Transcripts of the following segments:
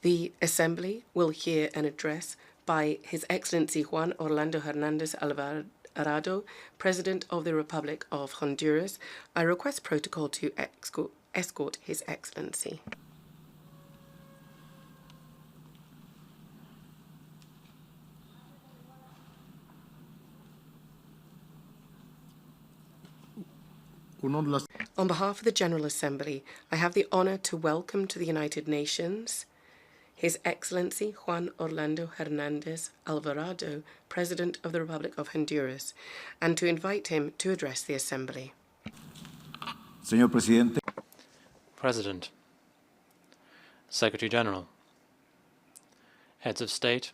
The Assembly will hear an address by His Excellency Juan Orlando Hernández Alvarado, President of the Republic of Honduras. I request protocol to escort His Excellency. On behalf of the General Assembly, I have the honor to welcome to the United Nations His Excellency Juan Orlando Hernández Alvarado, President of the Republic of Honduras, and to invite him to address the Assembly. Señor Presidente. President, Secretary General, Heads of State,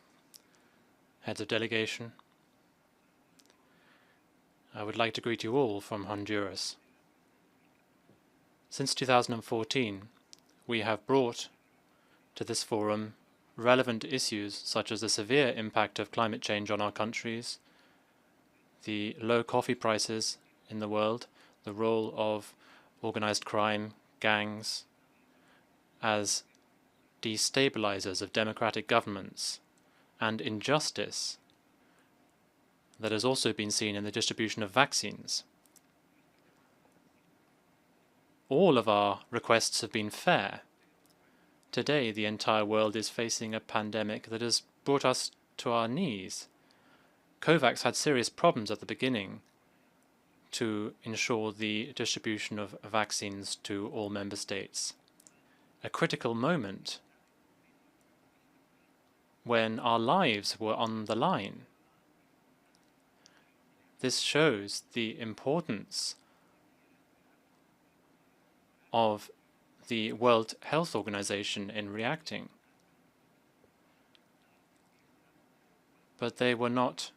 Heads of Delegation, I would like to greet you all from Honduras. Since 2014, we have brought to this forum relevant issues such as the severe impact of climate change on our countries, the low coffee prices in the world, the role of organized crime, gangs, as destabilizers of democratic governments, and injustice that has also been seen in the distribution of vaccines. All of our requests have been fair. Today, the entire world is facing a pandemic that has brought us to our knees. COVAX had serious problems at the beginning to ensure the distribution of vaccines to all member states. A critical moment when our lives were on the line. This shows the importance of the World Health Organization in reacting. But they were not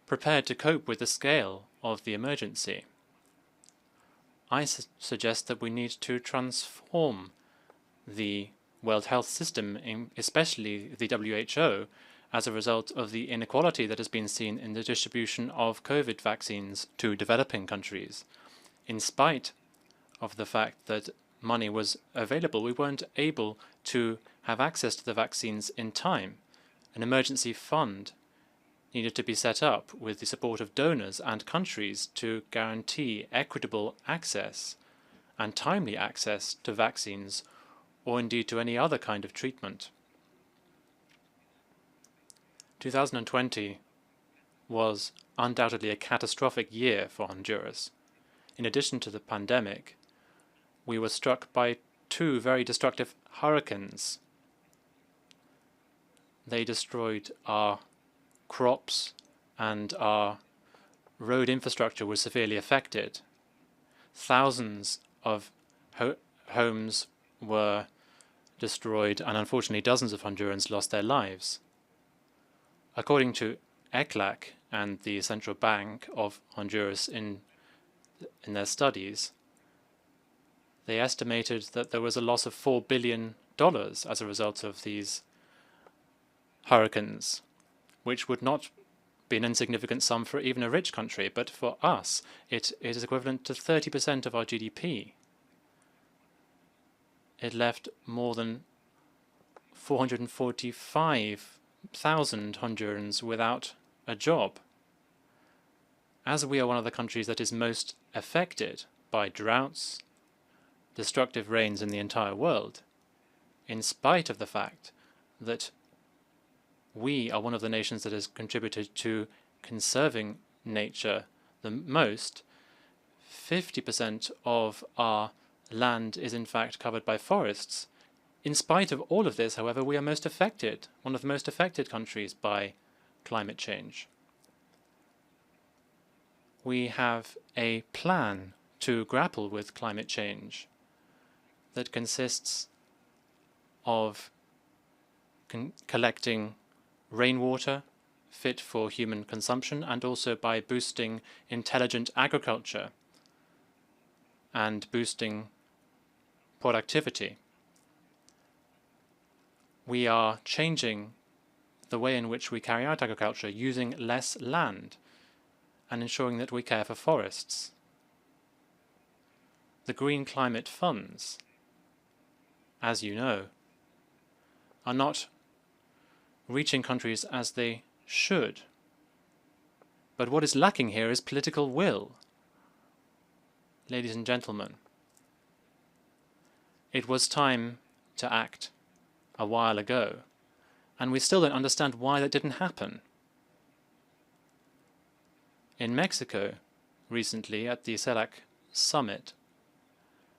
prepared to cope with the scale of the emergency. I suggest that we need to transform the World Health System, especially the WHO, as a result of the inequality that has been seen in the distribution of COVID vaccines to developing countries. In spite of the fact that money was available, we weren't able to have access to the vaccines in time. An emergency fund needed to be set up with the support of donors and countries to guarantee equitable access and timely access to vaccines or indeed to any other kind of treatment. 2020 was undoubtedly a catastrophic year for Honduras. In addition to the pandemic, we were struck by two very destructive hurricanes. They destroyed our crops and our road infrastructure was severely affected. Thousands of homes were destroyed and unfortunately dozens of Hondurans lost their lives. According to ECLAC and the Central Bank of Honduras in their studies, they estimated that there was a loss of $4 billion as a result of these hurricanes, which would not be an insignificant sum for even a rich country, but for us it is equivalent to 30% of our GDP. It left more than 445,000 Hondurans without a job. As we are one of the countries that is most affected by droughts, destructive rains in the entire world, in spite of the fact that we are one of the nations that has contributed to conserving nature the most, 50% of our land is in fact covered by forests. In spite of all of this, however, we are most affected, one of the most affected countries by climate change. We have a plan to grapple with climate change that consists of collecting rainwater fit for human consumption and also by boosting intelligent agriculture and boosting productivity. We are changing the way in which we carry out agriculture, using less land and ensuring that we care for forests. The Green Climate Funds, as you know, are not reaching countries as they should. But what is lacking here is political will. Ladies and gentlemen, it was time to act a while ago, and we still don't understand why that didn't happen. In Mexico, recently at the CELAC summit,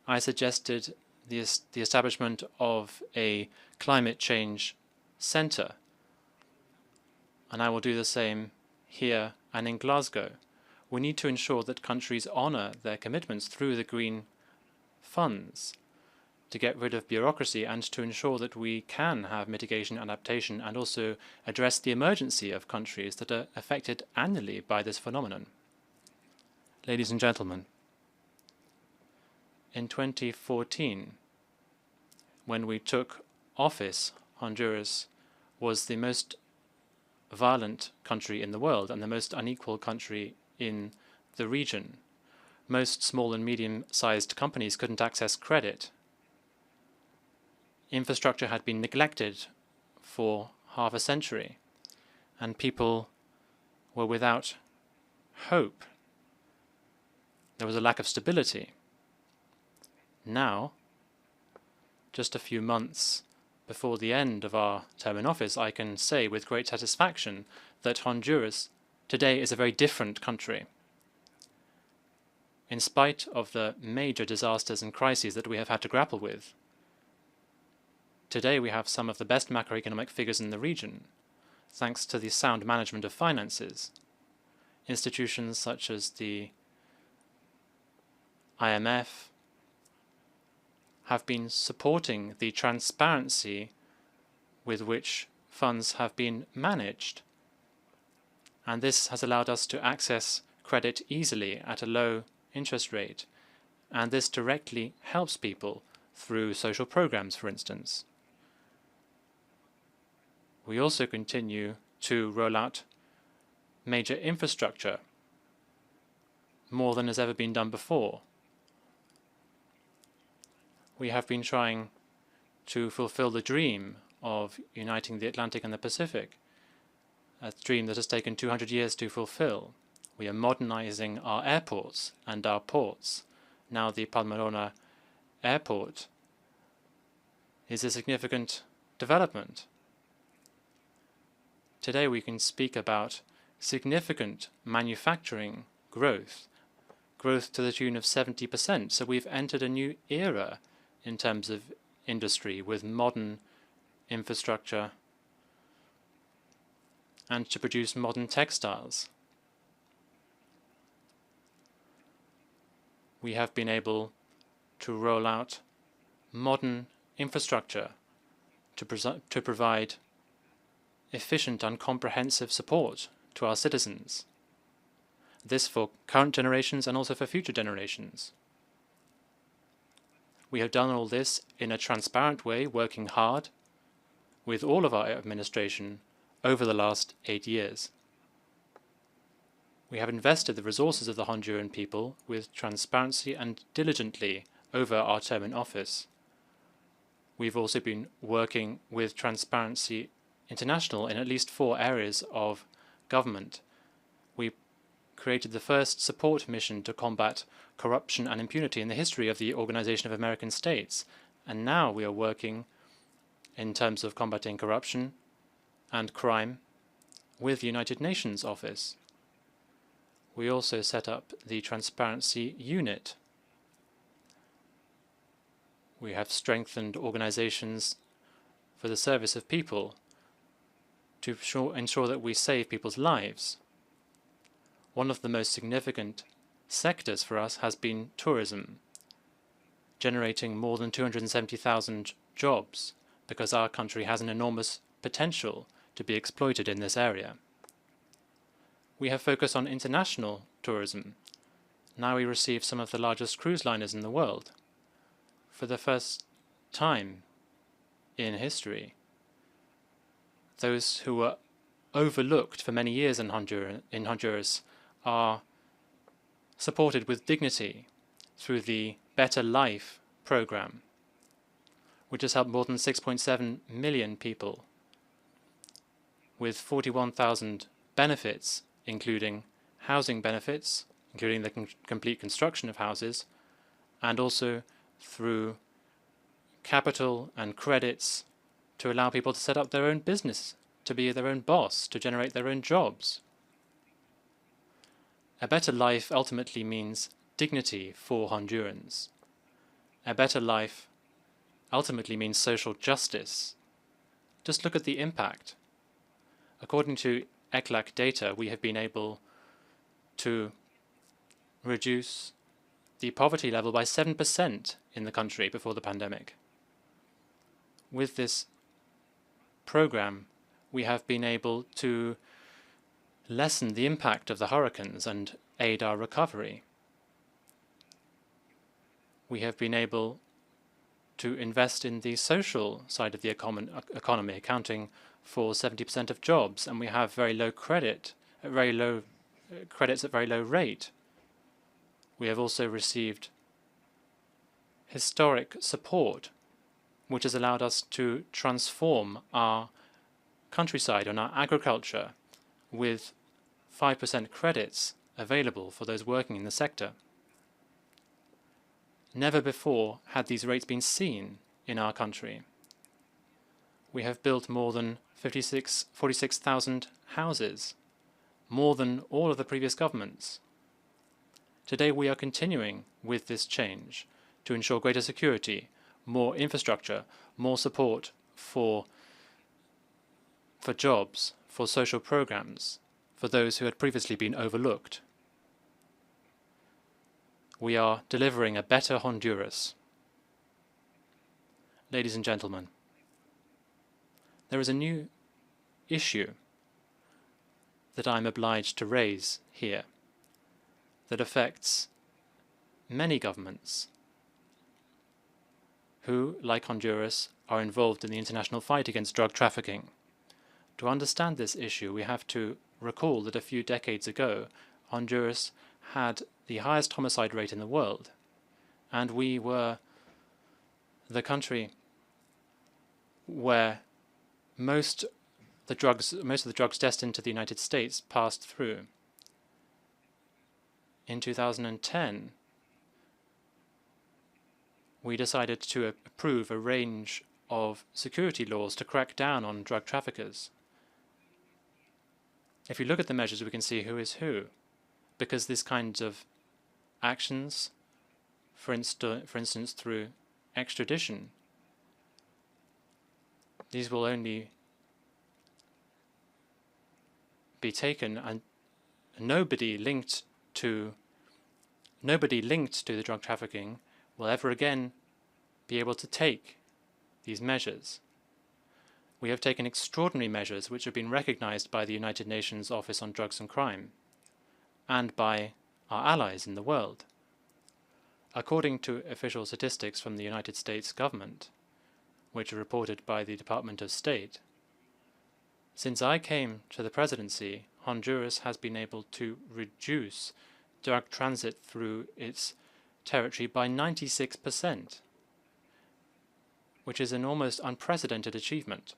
I suggested the establishment of a climate change center, and I will do the same here and in Glasgow. We need to ensure that countries honor their commitments through the green funds to get rid of bureaucracy and to ensure that we can have mitigation and adaptation and also address the emergency of countries that are affected annually by this phenomenon. Ladies and gentlemen, in 2014, when we took office, Honduras was the most violent country in the world and the most unequal country in the region. Most small and medium-sized companies couldn't access credit. Infrastructure had been neglected for half a century, and people were without hope. There was a lack of stability. Now, just a few months before the end of our term in office, I can say with great satisfaction that Honduras today is a very different country. In spite of the major disasters and crises that we have had to grapple with, today we have some of the best macroeconomic figures in the region, thanks to the sound management of finances. Institutions such as the IMF have been supporting the transparency with which funds have been managed. And this has allowed us to access credit easily at a low interest rate. And this directly helps people through social programs, for instance. We also continue to roll out major infrastructure, more than has ever been done before. We have been trying to fulfill the dream of uniting the Atlantic and the Pacific, a dream that has taken 200 years to fulfill. We are modernizing our airports and our ports. Now the Palmerona airport is a significant development. Today we can speak about significant manufacturing growth to the tune of 70%. So we've entered a new era in terms of industry with modern infrastructure and to produce modern textiles. We have been able to roll out modern infrastructure to provide efficient and comprehensive support to our citizens. This for current generations and also for future generations. We have done all this in a transparent way, working hard with all of our administration over the last 8 years. We have invested the resources of the Honduran people with transparency and diligently over our term in office. We've also been working with Transparency International in at least 4 areas of government. We created the first support mission to combat corruption and impunity in the history of the Organization of American States, and now we are working in terms of combating corruption and crime with the United Nations Office. We also set up the Transparency Unit. We have strengthened organizations for the service of people to ensure that we save people's lives. One of the most significant sectors for us has been tourism, generating more than 270,000 jobs because our country has an enormous potential to be exploited in this area. We have focused on international tourism. Now we receive some of the largest cruise liners in the world. For the first time in history, those who were overlooked for many years in Honduras are supported with dignity through the Better Life program. which has helped more than 6.7 million people with 41,000 benefits, including housing benefits, including the complete construction of houses, and also through capital and credits to allow people to set up their own business, to be their own boss, to generate their own jobs. A better life ultimately means dignity for Hondurans. A better life ultimately means social justice. Just look at the impact. According to ECLAC data, we have been able to reduce the poverty level by 7% in the country before the pandemic. With this program, we have been able to lessen the impact of the hurricanes and aid our recovery. We have been able to invest in the social side of the economy, accounting for 70% of jobs, and we have very low credits at very low rate. We have also received historic support, which has allowed us to transform our countryside and our agriculture with 5% credits available for those working in the sector. Never before had these rates been seen in our country. We have built more than 46,000 houses, more than all of the previous governments. Today we are continuing with this change to ensure greater security, more infrastructure, more support for jobs, for social programs, for those who had previously been overlooked. We are delivering a better Honduras. Ladies and gentlemen, there is a new issue that I'm obliged to raise here that affects many governments who, like Honduras, are involved in the international fight against drug trafficking. To understand this issue, we have to recall that a few decades ago, Honduras had the highest homicide rate in the world, and we were the country where most of the drugs destined to the United States passed through. In 2010, we decided to approve a range of security laws to crack down on drug traffickers. If you look at the measures, we can see who is who, because these kinds of actions, for instance through extradition, these will only be taken, and nobody linked to the drug trafficking will ever again be able to take these measures. We have taken extraordinary measures which have been recognized by the United Nations Office on Drugs and Crime and by our allies in the world. According to official statistics from the United States government, which are reported by the Department of State, since I came to the presidency, Honduras has been able to reduce drug transit through its territory by 96%, which is an almost unprecedented achievement.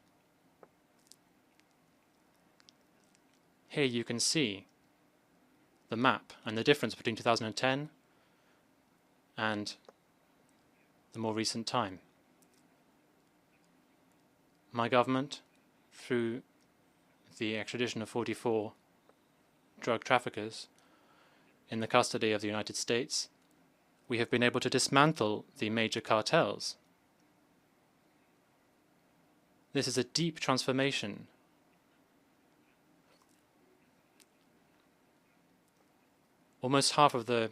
Here you can see the map and the difference between 2010 and the more recent time. My government, through the extradition of 44 drug traffickers in the custody of the United States, we have been able to dismantle the major cartels. This is a deep transformation. Almost half of the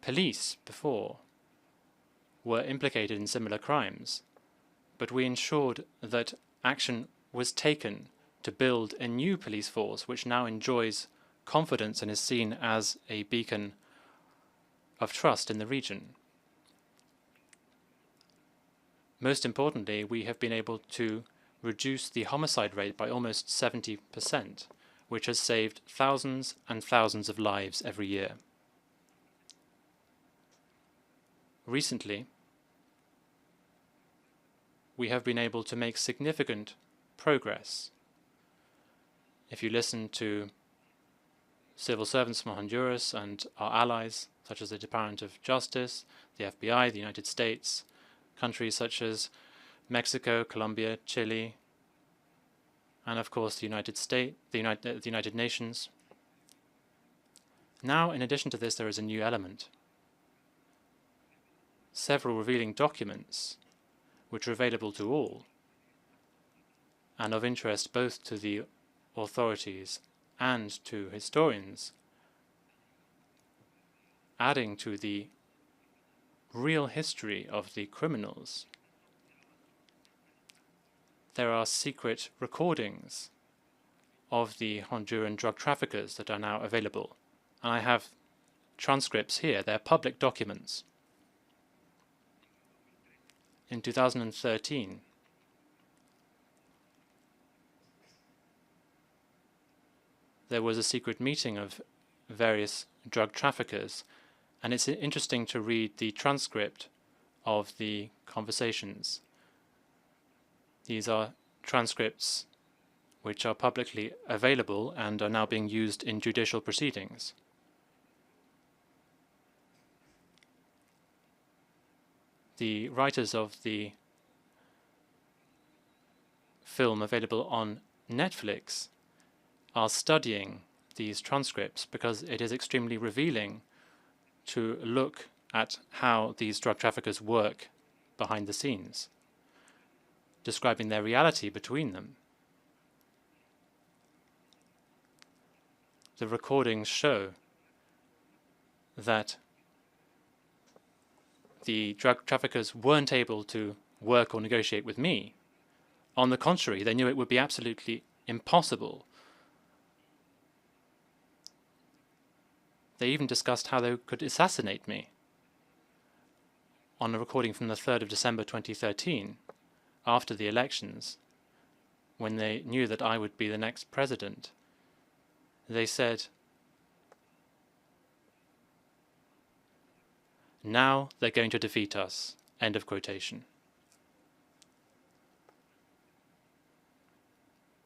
police before were implicated in similar crimes, but we ensured that action was taken to build a new police force which now enjoys confidence and is seen as a beacon of trust in the region. Most importantly, we have been able to reduce the homicide rate by almost 70%, which has saved thousands and thousands of lives every year. Recently, we have been able to make significant progress. If you listen to civil servants from Honduras and our allies, such as the Department of Justice, the FBI, the United States, countries such as Mexico, Colombia, Chile, and of course the United States, the United Nations. Now, in addition to this, there is a new element. Several revealing documents, which are available to all, and of interest both to the authorities and to historians, adding to the real history of the criminals. There are secret recordings of the Honduran drug traffickers that are now available. And I have transcripts here. They're public documents. In 2013, there was a secret meeting of various drug traffickers, and it's interesting to read the transcript of the conversations. These are transcripts which are publicly available and are now being used in judicial proceedings. The writers of the film available on Netflix are studying these transcripts because it is extremely revealing to look at how these drug traffickers work behind the scenes, describing their reality between them. The recordings show that the drug traffickers weren't able to work or negotiate with me. On the contrary, they knew it would be absolutely impossible. They even discussed how they could assassinate me. On a recording from the 3rd of December 2013, after the elections, when they knew that I would be the next president, they said, "Now they're going to defeat us." End of quotation.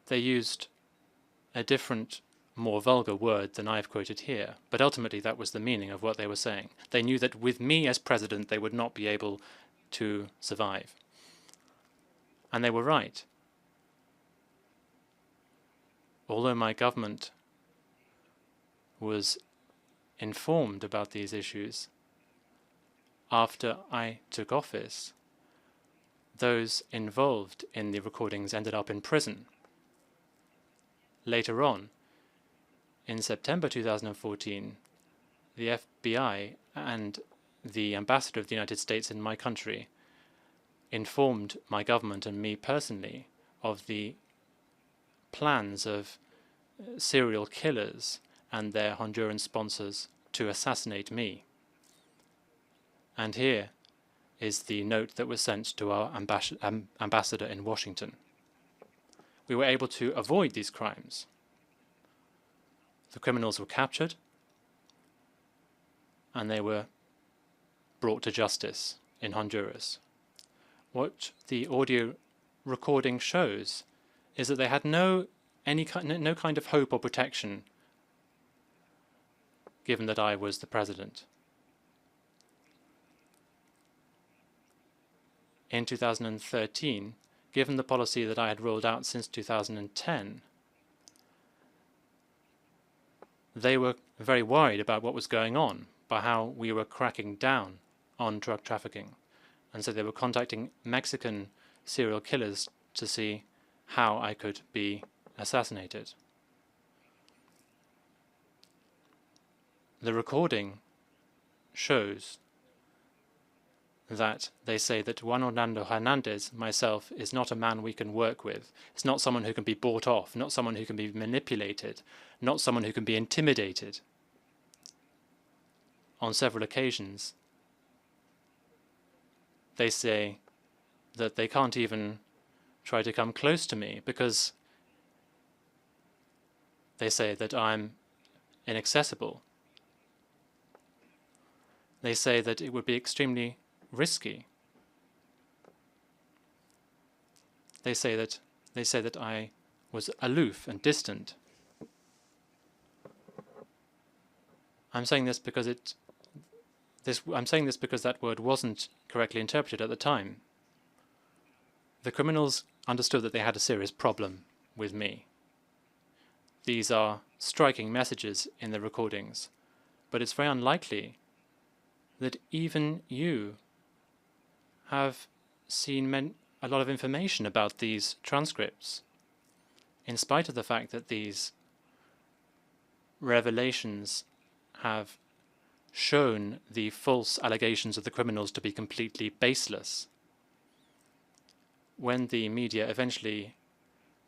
They used a different, more vulgar word than I've quoted here, but ultimately that was the meaning of what they were saying. They knew that with me as president they would not be able to survive. And they were right. Although my government was informed about these issues, after I took office, those involved in the recordings ended up in prison. Later on, in September 2014, the FBI and the ambassador of the United States in my country informed my government and me personally of the plans of serial killers and their Honduran sponsors to assassinate me. And here is the note that was sent to our ambassador in Washington. We were able to avoid these crimes. The criminals were captured and they were brought to justice in Honduras. What the audio recording shows is that they had no kind of hope or protection given that I was the president. In 2013, given the policy that I had rolled out since 2010, they were very worried about what was going on, by how we were cracking down on drug trafficking. And so they were contacting Mexican serial killers to see how I could be assassinated. The recording shows that they say that Juan Hernández, myself, is not a man we can work with. It's not someone who can be bought off, not someone who can be manipulated, not someone who can be intimidated. On several occasions, they say that they can't even try to come close to me because they say that I'm inaccessible. They say that it would be extremely risky. they say that I was aloof and distant. I'm saying this because that word wasn't correctly interpreted at the time. The criminals understood that they had a serious problem with me. These are striking messages in the recordings, but it's very unlikely that even you have seen a lot of information about these transcripts, in spite of the fact that these revelations have shown the false allegations of the criminals to be completely baseless. When the media eventually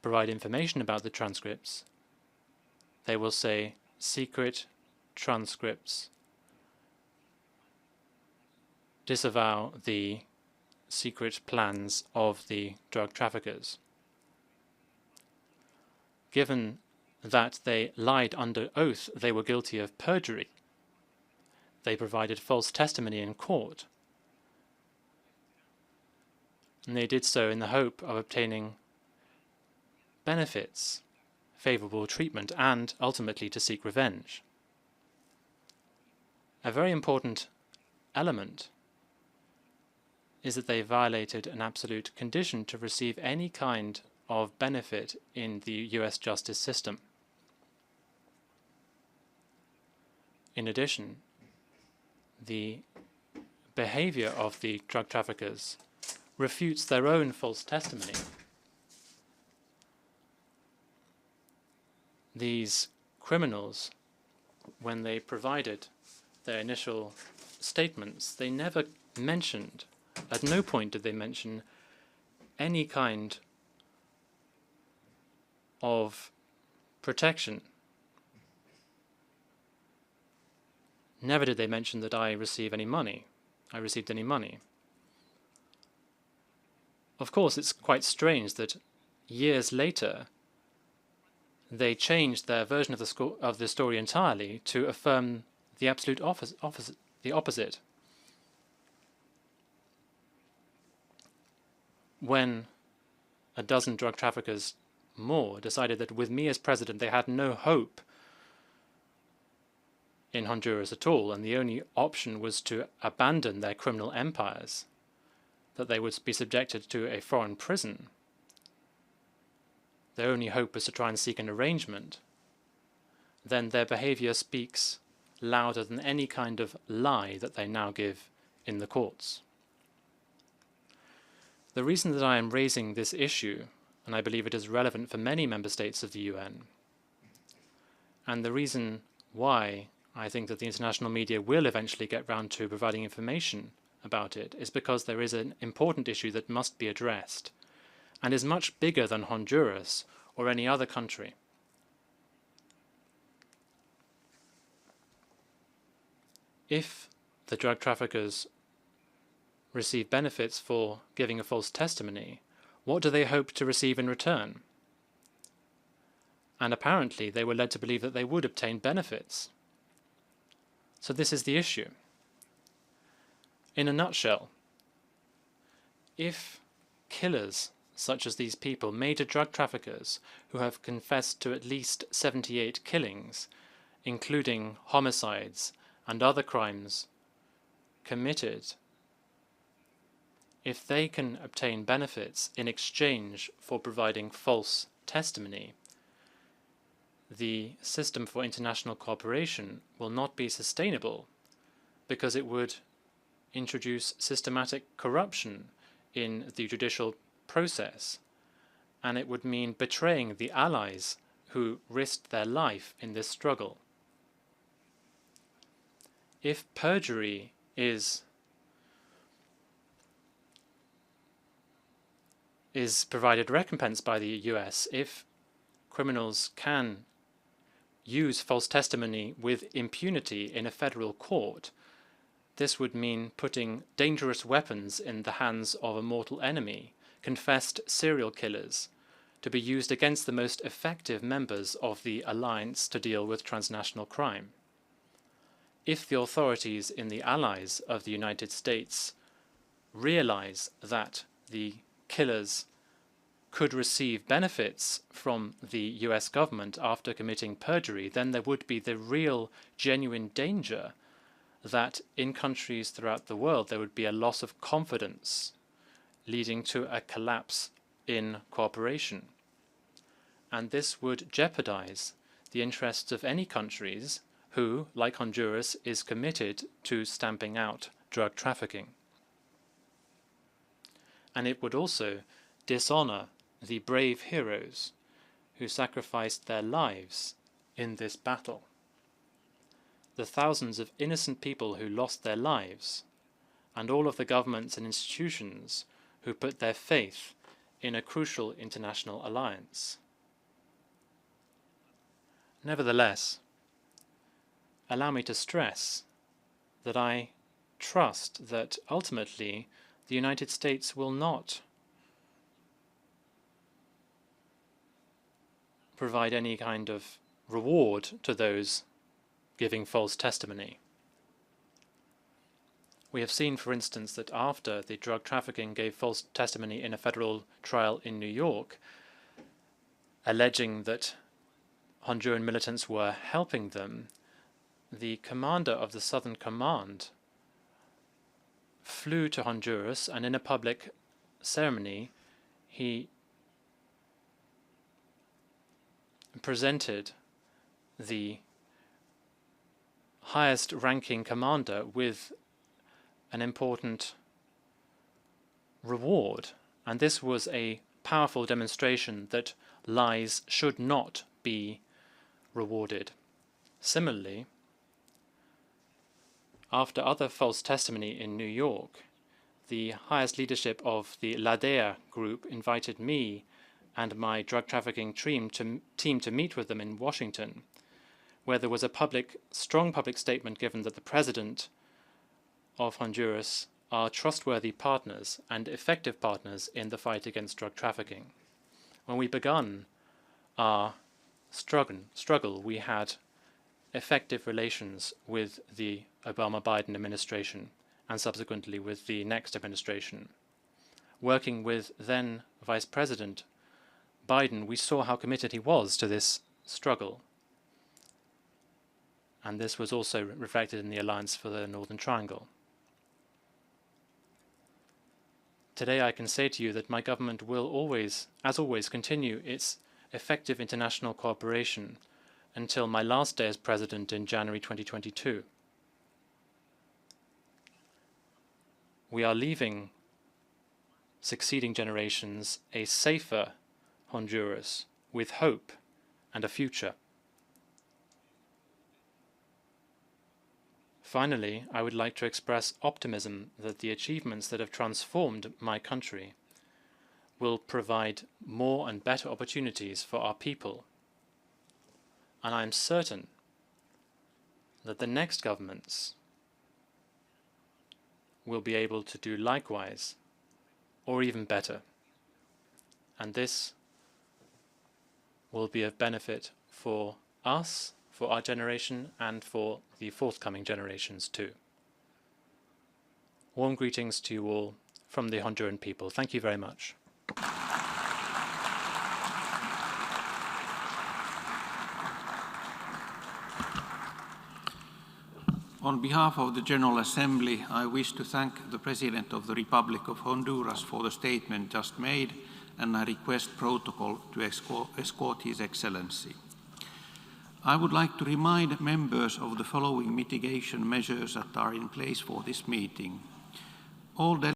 provide information about the transcripts, they will say secret transcripts disavow the secret plans of the drug traffickers. Given that they lied under oath, they were guilty of perjury. They provided false testimony in court. And they did so in the hope of obtaining benefits, favorable treatment, and ultimately to seek revenge. A very important element is that they violated an absolute condition to receive any kind of benefit in the US justice system. In addition, the behavior of the drug traffickers refutes their own false testimony. These criminals, when they provided their initial statements, they never mentioned, at no point did they mention any kind of protection. Never did they mention that I received any money. Of course, it's quite strange that years later they changed their version of the story entirely to affirm the absolute opposite. When a dozen drug traffickers more decided that with me as president they had no hope in Honduras at all, and the only option was to abandon their criminal empires, that they would be subjected to a foreign prison. Their only hope was to try and seek an arrangement. Then their behavior speaks louder than any kind of lie that they now give in the courts. The reason that I am raising this issue, and I believe it is relevant for many member states of the UN, and the reason why I think that the international media will eventually get round to providing information about it, is because there is an important issue that must be addressed, and is much bigger than Honduras or any other country. If the drug traffickers receive benefits for giving a false testimony, what do they hope to receive in return? And apparently they were led to believe that they would obtain benefits. So this is the issue. In a nutshell, if killers such as these people, major drug traffickers who have confessed to at least 78 killings, including homicides and other crimes committed, if they can obtain benefits in exchange for providing false testimony, the system for international cooperation will not be sustainable, because it would introduce systematic corruption in the judicial process, and it would mean betraying the allies who risked their life in this struggle. If perjury is provided recompense by the US, if criminals can use false testimony with impunity in a federal court, this would mean putting dangerous weapons in the hands of a mortal enemy, confessed serial killers, to be used against the most effective members of the alliance to deal with transnational crime. If the authorities in the allies of the United States realize that the killers could receive benefits from the US government after committing perjury, then there would be the real, genuine danger that in countries throughout the world there would be a loss of confidence, leading to a collapse in cooperation. And this would jeopardize the interests of any countries who, like Honduras, is committed to stamping out drug trafficking. And it would also dishonor the brave heroes who sacrificed their lives in this battle. The thousands of innocent people who lost their lives, and all of the governments and institutions who put their faith in a crucial international alliance. Nevertheless, allow me to stress that I trust that ultimately the United States will not provide any kind of reward to those giving false testimony. We have seen, for instance, that after the drug trafficking gave false testimony in a federal trial in New York, alleging that Honduran militants were helping them, the commander of the Southern Command flew to Honduras, and in a public ceremony he presented the highest ranking commander with an important reward. And this was a powerful demonstration that lies should not be rewarded. Similarly, after other false testimony in New York, the highest leadership of the La DEA group invited me and my drug trafficking team to meet with them in Washington, where there was a strong public statement given that the president of Honduras are trustworthy partners and effective partners in the fight against drug trafficking. When we began our struggle, we had effective relations with the Obama-Biden administration and subsequently with the next administration. Working with then Vice President Biden, we saw how committed he was to this struggle. And this was also reflected in the Alliance for the Northern Triangle. Today I can say to you that my government will always, as always, continue its effective international cooperation until my last day as president in January 2022. We are leaving succeeding generations a safer Honduras with hope and a future. Finally, I would like to express optimism that the achievements that have transformed my country will provide more and better opportunities for our people. And I am certain that the next governments will be able to do likewise, or even better. And this will be of benefit for us, for our generation, and for the forthcoming generations too. Warm greetings to you all from the Honduran people. Thank you very much. On behalf of the General Assembly, I wish to thank the President of the Republic of Honduras for the statement just made, and I request protocol to escort His Excellency. I would like to remind members of the following mitigation measures that are in place for this meeting. All